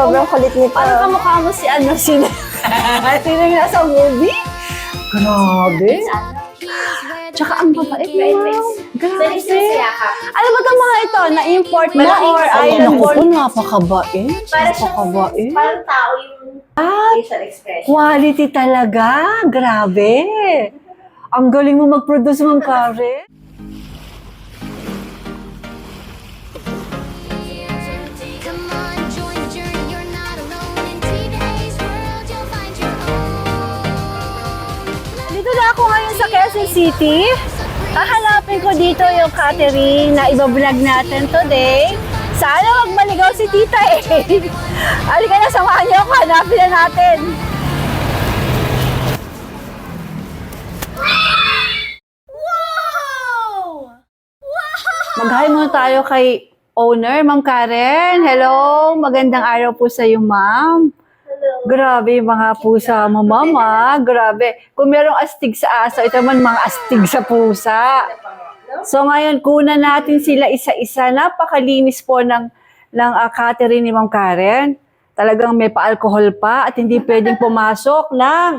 Sobrang kulit nito. Parang kamukha mo si ano, sino yung nasa movie? Grabe. Tsaka ang babait mo. Grabe. Ano ba itong mga ito? Na-import mo or island born? Naku, napakabait. Napakabait. Parang tao yung facial expression. Quality talaga. Grabe. Ang galing mo mag-produce, Ma'am Karen. Come on, join the journey. You're not alone in today's world. You'll find your own. Dito na ako ngayon sa Quezon City. Hahanapin ko dito yung catering na ibablog natin today. Sana wag maligaw si Tita eh. Halika na, samahan niyo ako. Hanapin na natin. Mag-hi muna tayo kay owner, Ma'am Karen. Hello, magandang araw po sa iyo, Ma'am. Grabe yung mga pusa mo, Mama. Grabe. Kung merong astig sa aso, ito man mga astig sa pusa. So ngayon, kunan natin sila isa-isa. Napakalinis po ng catering ni Ma'am Karen. Talagang may pa-alcohol pa at hindi pwedeng pumasok ng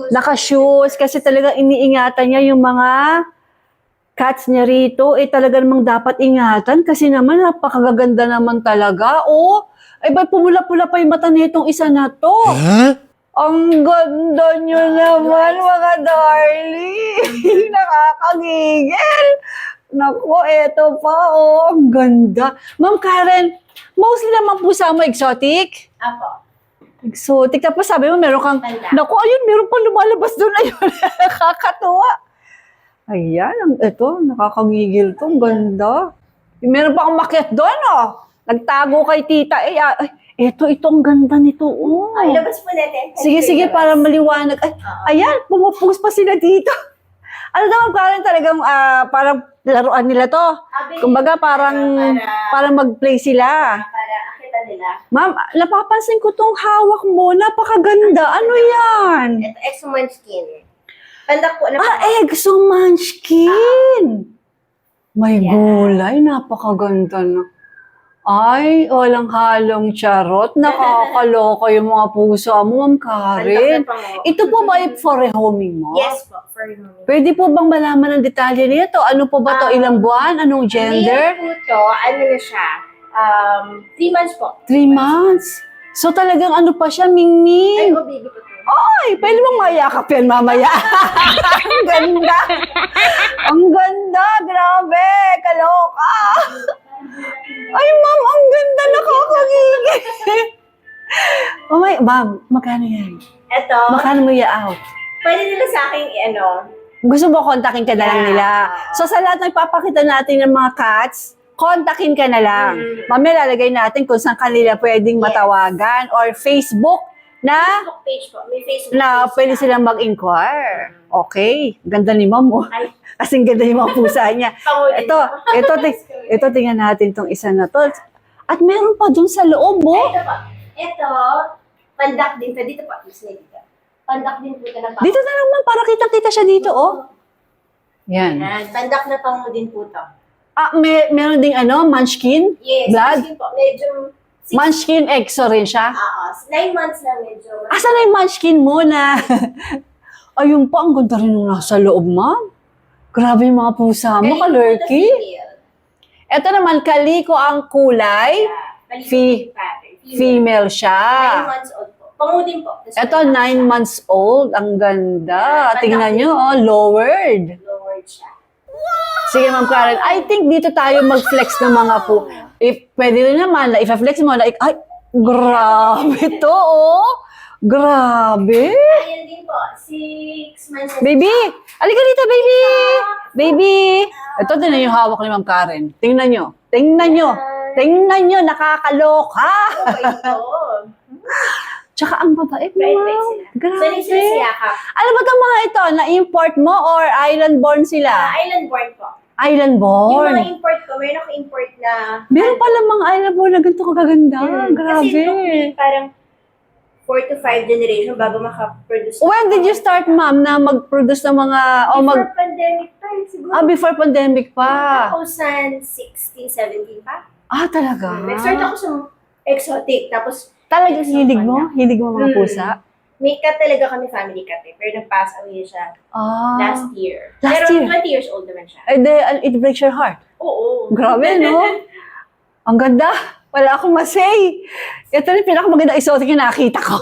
naka-shoes kasi talagang iniingatan niya yung mga cats niya rito. Talaga namang dapat ingatan kasi naman napakaganda naman talaga. Oh, ay ba pumula-pula pa yung mata nitong isa na to. Ang ganda nyo naman, mga darling. Nakakagigil. Naku, eto pa, oh. Ang ganda. Ma'am Karen, mostly naman pusa mo exotic? Apo. Exotic. Tapos sabi mo, meron kang, Banda. naku, ayun, meron pang lumalabas doon. Ayun, nakakatuwa. Ayan, ito, nakakagigil to. Ang ganda. Meron pa akong makiat doon, oh. Nagtago kay tita. Ito, ang ganda nito, oh. Ay, labas po natin. Sige, para maliwanag. Ayan, pumupus pa sila dito. Ano naman, parang talagang, parang laruan nila to. Kumbaga, parang mag-play sila. Para akita nila. Ma'am, napapansin ko tong hawak mo. Napakaganda. Ano yan? Ito, exo munchkin. Pandak po na Eggs munchkin. May gulay. Napakaganda na. Ay, walang halong charot. Nakakaloka yung mga pusa mo, Ma'am Karen. Ito po ba ay for rehoming mo? Yes po, for rooming. Pwede po bang malaman ang detalye nito? Ano po ba to? Ilang buwan? Anong gender? Male po to, ano na siya? 3 months po. 3 months. So talagang ano pa siya, Ay, mingming. oh, baby po to. Ay, pwede bang mayakap yan mamaya? Ang ganda. Ang ganda. Grabe. Kaloka. Ay, ma'am, ang ganda. Nakakagigil. Oh my, ma'am, magkano yan? Ito, Magkano mo i-out? pwede nila sa akin Gusto mo kontakin ka na lang Yeah. nila. So sa lahat ng ipapakita natin ng mga cats, kontakin ka na lang. Mamaya lalagay natin kung saan kanila pwedeng Yes. matawagan or Facebook na Facebook page po. May Facebook na page pwede na. silang mag-inquire. Okay. Ganda ni ma'am, oh. Ay. Kasing ganda yung mga pusa niya. Pangulin Ito, mo. ito tingnan natin tong isa na to. At meron pa dun sa loob, oh. Ito po. Ito, pandak din to. Dito po. Miss na dito. Pandak din po ito na Dito na lang, ma'am, para kitang-kita siya dito, oh. Yan. Yan. Pandak na pango din po to. Meron ding ano, munchkin? Yes. Blood? Kasi po, medyo... Munchkin exo rin siya? 9 months na medyo. Asan na yung munchkin mo na? Ayun pa, ang ganda rin nung nasa loob, ma'am. Grabe yung mga pusa mo, kalurky. Ito naman, kaliko ang kulay. Female 9 siya. months old po. Pangudin po. Ito, 9 months old. Ang ganda. Tingnan nyo, oh, lowered. Lowered siya. Sige, Ma'am Karen, I think dito tayo mag-flex ng mga po. If pwede rin naman, na if-flex mo, like, ay, grabe to, oh. Grabe. Ayan din po. 6 months. Baby! Halika dito, baby! Baby! Ito, tingnan yung hawak ni Ma'am Karen. Tingnan nyo. Tingnan nyo. Tingnan nyo, nakakaloka. Ito. Tsaka ang babait mo, Bait ma'am. sila. Grabe. Sanay sila sa yakap. Ano ba itong mga ito? Na-import mo or island-born sila? Island born po. Yung Island-born? mga import ko, meron ako import na... Meron pala mga island-born na ganito kagaganda. Grabe. Kasi it took me parang 4 to 5 generation bago makaproduce. When did you start, ma'am, na mag-produce ng mga... Before pandemic pa, siguro. before pandemic pa. 2016, 17 pa. Talaga? Nag-start ako sa exotic. Tapos Talagang hilig mo? Hilig mo mga Mm. pusa? May cat talaga kami, family cat eh. Pero nag-pass away siya Ah. last year. Last Pero year? 20 years old naman siya. Eh, it breaks your heart. Oo. Grabe, no? Ang ganda. Wala akong masay. Ito yung pinakamaganda exotic yung nakita ko.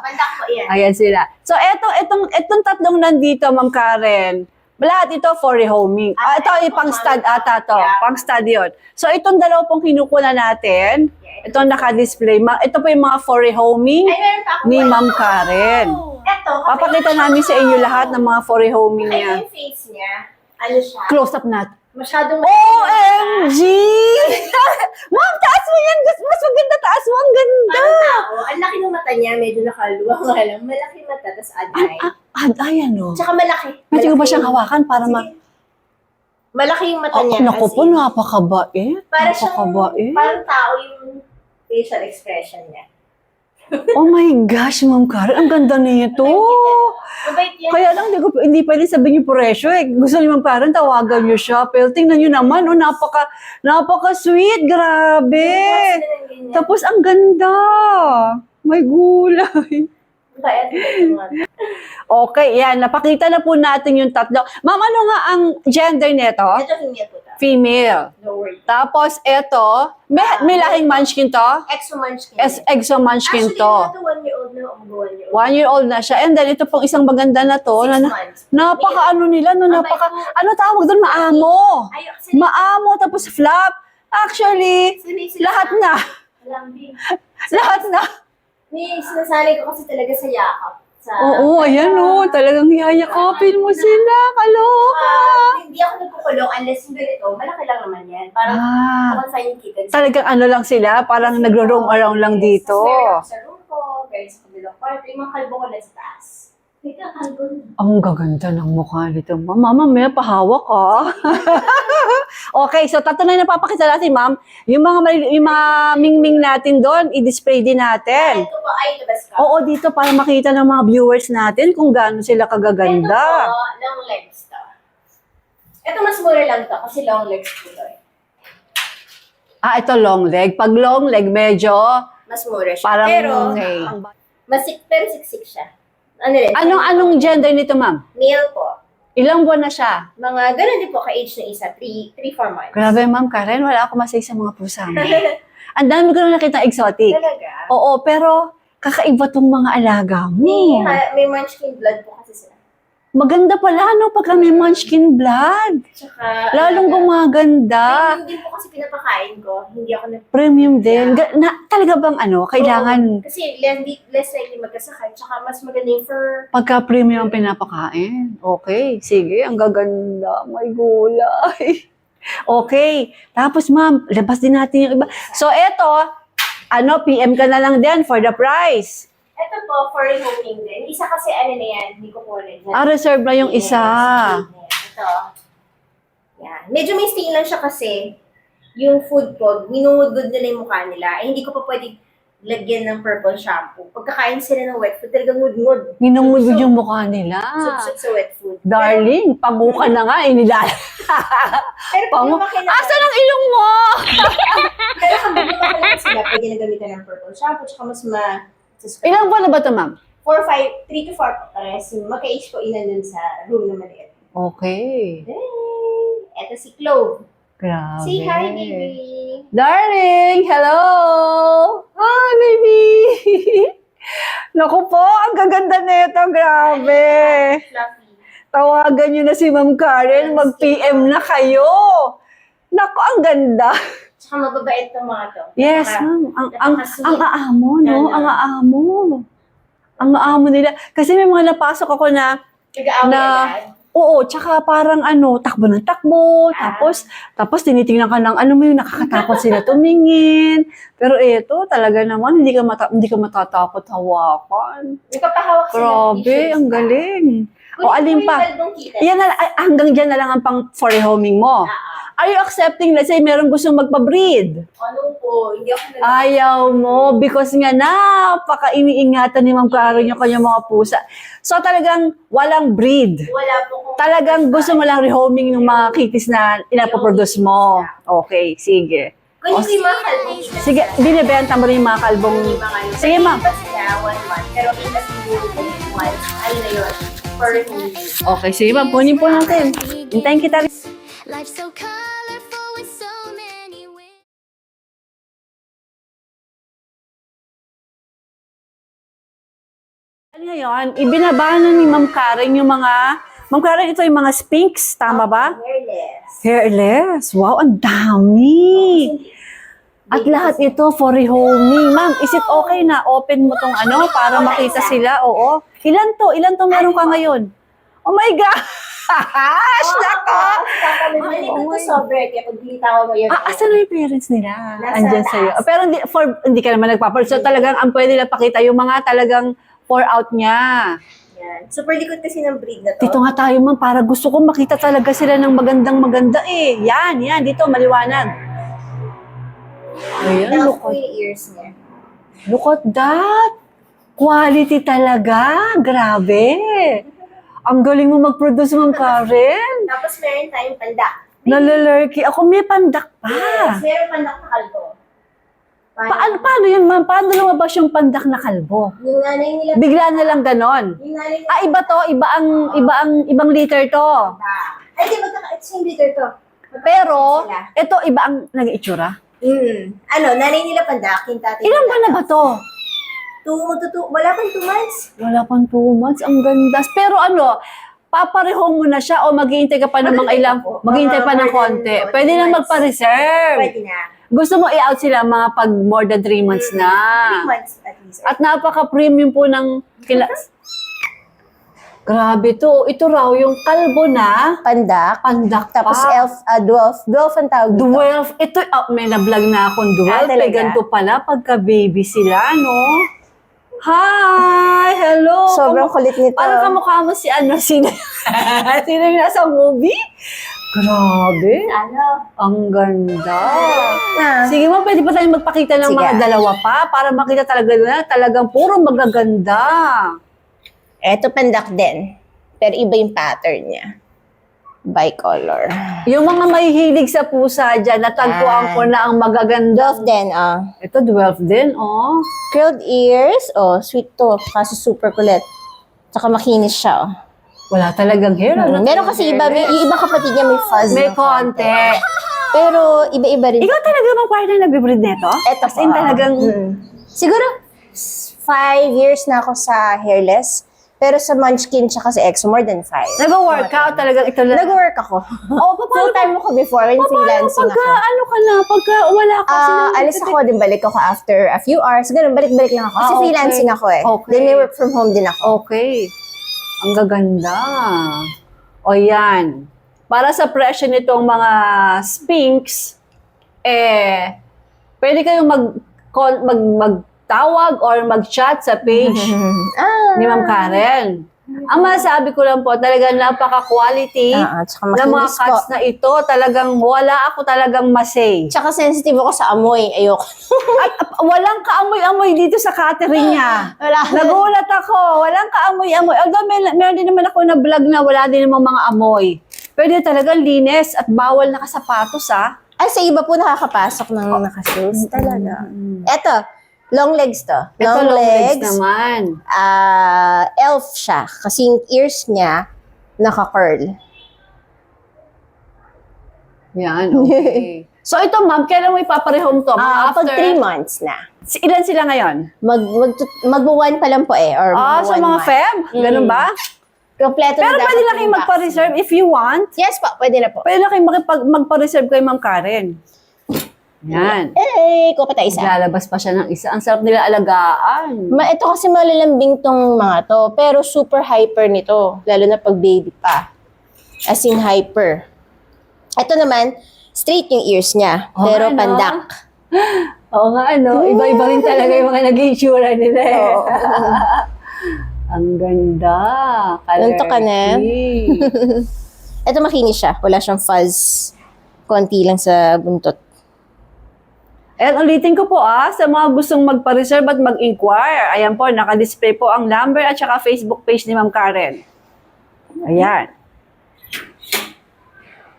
Pandak po yan. Ayan sila. So, etong tatlong nandito, Ma'am Karen, lahat ito for rehoming. Ito ay pang-stud ata to. Yeah. Pang-stud yun. So, itong dalawa pong kinukuha natin, itong naka-display, ito po yung mga for rehoming Ay, meron pa ako. ni Ma'am Karen. Eto. Papakita namin sa inyo lahat ng mga for rehoming Kaya niya. yung face niya, ano siya? Close up natin. Masyadong OMG! Ma'am, taas mo yan! Mas maganda, taas mo. Ang ganda! Parang tao. Ang laki ng mata niya, medyo nakaluwa nga lang. Malaki mata, tapos ad-eye. Ayan o. Tsaka malaki. Pwede ko ba siyang Malaki. hawakan para Sige. Malaki yung mata niya. Naku as po, in. napakabait. Para siyang, Napakabait. parang tao yung facial expression niya. Oh my gosh, Ma'am Karen, ang ganda nito. Mabait yan. Kaya lang, hindi pwede sabihin yung presyo eh. Gusto ni Ma'am Karen, tawagan niyo siya. Pero tingnan niyo naman, oh, napaka-sweet, grabe. What's na lang ganyan? Tapos, ang ganda. May gulay. Kaya, Okay, yan. Napakita na po natin yung tatlo. Ma'am, ano nga ang gender nito? ito female po ta. Female. No worry. Tapos, eto, may lahing munchkin to? Exo-munchkin. Exo munchkin Actually, to. ito 1 year old na, 1 year old. 1 year old na siya. And then, ito pong isang maganda na to. 6 months. Napaka ano nila, no? Ano tawag doon? Maamo. Ay, kasi Maamo, tapos flap. Actually, lahat na. Lambing. Lahat na. May sinasanay ko kasi talaga sa yakap. Sa, Oo, ayan o. Talagang yayakapin mo sila. Kaloka. Hindi ako nagkukulong unless yung ganito, malaki lang naman yan. Parang confine yung kittens. Talagang ano lang sila, parang nagro-roam around lang dito. Tapos meron ako sa room ko, meron sa kabilang kwarto, yung mga kalbo ko na sa taas. Ika, kalbo. Ang gaganda ng mukha nito, ma'am. Mama, may pahawak ka. Okay, so tatlo na yung napapakita natin, ma'am. Yung mga mingming natin doon, i-display din natin. Ito po ay labas ka. Oo, dito para makita ng mga viewers natin kung gaano sila kagaganda. Ito po, long legs to. Ito mas mura lang to kasi long legs po to eh. Ito long leg. Pag long leg, medyo Mas mura siya. parang pero, okay. pero siksik siya. Ano rin? Anong gender nito, ma'am? Male po. Ilang buwan na siya? Mga ganun din po ka-age ng isa, 3-4 months. Grabe, ma'am Karen, wala ako masay sa mga pusa mo. Ang dami ko na nakita exotic. Talaga? Oo, pero kakaiba tong mga alaga mo. May munchkin blood po kasi sila. Maganda pala, no? Pagka may munchkin blood. Tsaka, Lalong gumaganda. Hindi po kasi pinapakain ko. Hindi ako Premium din. Talaga bang kailangan Kasi less likely magkasakit. Tsaka mas maganda yung fur. pagka premium ang pinapakain? Okay, sige. Ang gaganda. May gulay. Okay. Tapos, ma'am, labas din natin yung iba. So, eto, PM ka na lang din for the price. Ito po, for removing din. Isa kasi na yan, hindi ko po rin. Reserve na yung isa. Ito. Yan. Medyo may stain lang siya kasi yung food ko, minungudgod nila yung mukha nila. Hindi ko pa pwede lagyan ng purple shampoo. Pagkakain sila ng wet food, talagang ngud-ngud. Ninungudod yung mukha nila. Sup-sup sa wet food. Darling, pamuka na nga, nilala. Pero pag lumaki na, Asan ang ilong mo? pero pag lumaki na sila, pwede na gamitan ng purple shampoo, tsaka mas Ilang buwan na ba ito, ma'am? 3 to 4 po pares. Maka-age ko inan dun sa room na maliit. Okay. Eto si Clove. Grabe. Say hi, baby. Darling, hello! Hi, baby! Naku po, ang gaganda nito, grabe. Fluffy. Tawagan nyo na si Ma'am Karen, mag-PM na kayo. Naku, ang ganda. Tsaka mababait itong mga to. Yes, ma'am. Ang aamo, no? Ang aamo. Ang aamo nila. Kasi may mga napasok ako na, Nag-aaway agad. oo, tsaka parang takbo ng takbo. Tapos tinitingnan ka ng mo yung nakakatakot sila tumingin. Pero ito, talaga naman, hindi ka matatakot hawakan. Nagpapahawak sila. Grabe, ang galing. O, alin pa? Yan hanggang dyan na lang ang pang for homing mo. Are you accepting, let's say, meron gustong magpa-breed? Ano po, hindi ako Ayaw mo, because nga napaka-iniingatan ni Ma'am Karen yung kanyang mga pusa. So talagang walang breed. Wala po kung... Talagang gusto mo lang rehoming ng mga kitties na inapoproduce mo. Okay, sige. Kung yung mga kalbong Sige, binibenta mo rin yung mga kalbong... Sige, ma'am. Pa sila 1 month, pero itas yung 2 months, ano na yun, for release. Okay, sige ma'am. Kunin po natin. Hintayin kita. Life's so colorful with so many ways. Ngayon, ibinaba na ni Ma'am Karen yung mga... Ma'am Karen, ito yung mga Sphinx. Tama ba? Hairless. Hairless. Wow, ang dami. At lahat ito for rehoming. Ma'am, is it okay na open mo tong ano para makita sila? Oo. Ilan to? Ilan to meron ka ngayon? Oh my gosh! Nako! Malikot to sobre, kaya pag binitawan mo yun. Asan na yung parents nila? Nasa Andyan taas. sa'yo. Pero hindi ka naman nagpapal. So talagang ang pwede lang pakita yung mga talagang pour out niya. Yan. Super likod kasi ng breed na to. Dito nga tayo ma'am, para gusto ko makita talaga sila ng maganda eh. Yan, dito, maliwanag. Ayan, Now, look po yung ears niya. Look at that! Quality talaga! Grabe! Ang galing mo mag-produce, Ma'am Karen. Tapos meron tayong pandak. Nalalurky. Ako may pandak pa. Yes, meron pandak na kalbo. Paano yun, Ma'am? Paano lumabas yung pandak na kalbo? Yung nanay nila. Bigla na lang ganon. Yung nanay nila. Iba to. Ibang liter to. Ay, di magkaka-exchange liter to. Pero, Sila. ito iba ang nag-iitsura. Ano, nanay nila pandak, yung tatay Ilan nila. ba na ba to? Wala pang 2 months. Wala pang 2 months. Ang ganda. Pero ano, papareho mo na siya o maghihintay ka pa ng mga ilang, maghihintay pa ng konti. Pwede na magpa-reserve. Pwede na. Gusto mo i-out sila mga pag more than 3 months na. 3 months at least. At napaka-premium po ng Grabe to. Ito raw yung kalbo na Pandak. pandak Tapos pa. dwarf ang tawag dito. Dwarf. Ito, may na-vlog na akong dwarf. talaga? Ganito pala pagka-baby sila, no? Hi! Hello! Sobrang kulit nito. Parang kamukha mo si sino yung nasa movie? Grabe. Ano? Ang ganda. Ah. Sige mo, pwede pa tayong magpakita ng Sige. mga dalawa pa para makita talaga na talagang puro magaganda. Eto pandak din. Pero iba yung pattern niya. Bicolor. Yung mga mahihilig sa pusa dyan, natagpuan ko na ang magaganda. Dwarf din, Ito, dwarf din, oh. Curled ears, sweet to. Kaso super kulit. Tsaka makinis siya, Wala talagang hair. Ano Meron kasi iba, yung iba kapatid niya may fuzz. May na konti. Pero iba-iba rin. Ikaw talaga bang partner nag-breed nito? Eto As in talagang... Siguro, 5 years na ako sa hairless. Pero sa Munchkin tsaka sa Exo, more than 5. Nag-workout talagang ito lang. Nag-work ako. Oo, Full time ako before when freelancing pagka, ako. ano ka na, pagka wala ka Alis ako, din balik ako after a few hours. Ganun, balik-balik lang ako. Kasi okay. freelancing ako eh. Okay. Then may work from home din ako. Okay. Ang gaganda. O yan. Para sa presyo nitong mga Sphinx, pwede kayong magtawag or mag-chat sa page ni Ma'am Karen. Ang masabi ko lang po, talagang napaka-quality Tsaka ng mga makinis po. cuts na ito. Talagang wala ako talagang masay. Tsaka sensitive ako sa amoy. Ayoko. At walang kaamoy-amoy dito sa catering niya. Wala. Nagulat ako. Walang kaamoy-amoy. Although meron din naman ako na vlog na wala din namang mga amoy. Pwede talagang linis at bawal nakasapatos, Ay, sa iba po nakakapasok ng nakashoes. Talaga. Eto, long legs to. Ito long legs naman. Elf siya. Kasi yung ears niya, naka-curl. Yan, okay. So ito ma'am, kailan mo ipaparehome to? Mga Pag 3 months na. Ilan sila ngayon? Mag-1 pa lang po eh. Or So mga feb? Ganun ba? Kompleto Pero na pwede dapat na kayong yung magpa-reserve if you want. vaccine. Yes po, pwede na po. Pwede na kayong magpa-reserve kay Ma'am Karen. Yan. Ko pa tayo isa. Lalabas pa siya ng isa. Ang sarap nila alagaan. Ito kasi malalambing tong mga to, pero super hyper nito. Lalo na pag baby pa. As in hyper. Ito naman, straight yung ears niya, pero ano? pandak. Oo nga, ano? Iba-iba rin talaga yung mga nag-insura nila eh. Oo. Ang ganda. Ganito ka na. Colorful. Ito makinis siya. Wala siyang fuzz. Konti lang sa buntot. At ulitin ko po sa mga gustong magpa-reserve at mag-inquire. Ayan po, naka-display po ang number at saka Facebook page ni Ma'am Karen. Ayan.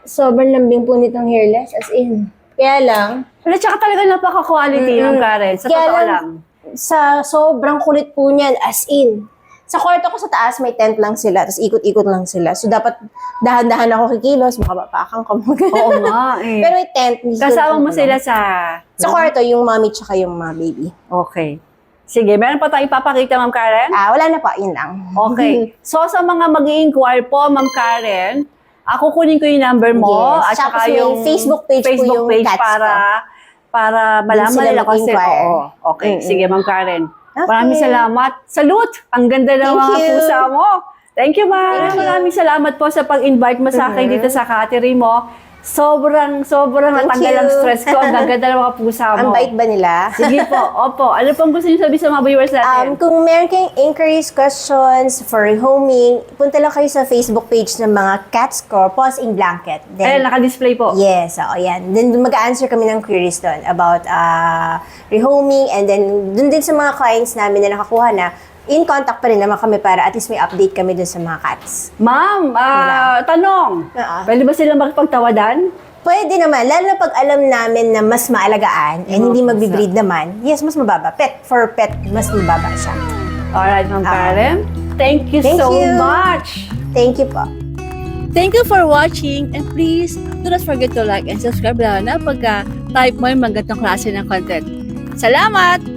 Sobrang lambing po nitong hairless. As in, Kaya lang, Pero tsaka talaga napaka-quality, Ma'am Karen. Sa Kaya totoo lang, lang. sa sobrang kulit po niyan, as in. Sa kwarto ko sa taas, may tent lang sila, tapos ikot-ikot lang sila. So, dapat dahan-dahan ako kikilos, baka mapakan ka. Oo nga eh. Pero may tent. Kasama mo sila sa... Sa kwarto, yung mommy tsaka yung mga baby. Okay. Sige, meron pa tayong ipapakita, Ma'am Karen? Wala na po, yun lang. Okay. So, sa mga mag-i-inquire po, Ma'am Karen, ako kunin ko yung number mo Yes. at Tapos saka may yung Facebook page po yung cats para malaman sila nila kasi. mag-inquire. Oo. Okay. Mm-mm. Sige, Ma'am Karen. Okay. Maraming salamat. Salute! Ang ganda ng Thank mga you. pusa mo. Thank you, Ma'am. Thank you. Maraming salamat po sa pag-invite mo sa akin dito sa catering mo. Sobrang Thank natanggal you. ang stress ko. Ang gaganda ng mga pusa Ang mo. bait ba nila? Sige po. Opo. Ano pong gusto niyo sabihin sa mga viewers natin? Kung meron kayong inquiries, questions for homing, punta lang kayo sa Facebook page ng mga Cats Corp, Paws in Blanket. Ayan, naka-display po. Yes, oo, yan. Then, mag-a-answer kami ng queries doon about rehoming, and then, doon din sa mga clients namin na nakakuha na, in contact pa rin naman kami para at least may update kami doon sa mga cats. Ma'am, tanong. Oo. Pwede ba silang makipagtawadan? Pwede naman, lalo na pag alam namin na mas maalagaan and hindi magbe-breed naman, yes, mas mababa. For pet, mas mababa siya. Alright, Ma'am Karen. Thank you Thank so you. much. Thank you po. Thank you for watching and please do not forget to like and subscribe lalo na pagka type mo yung magandang klase ng content. Salamat!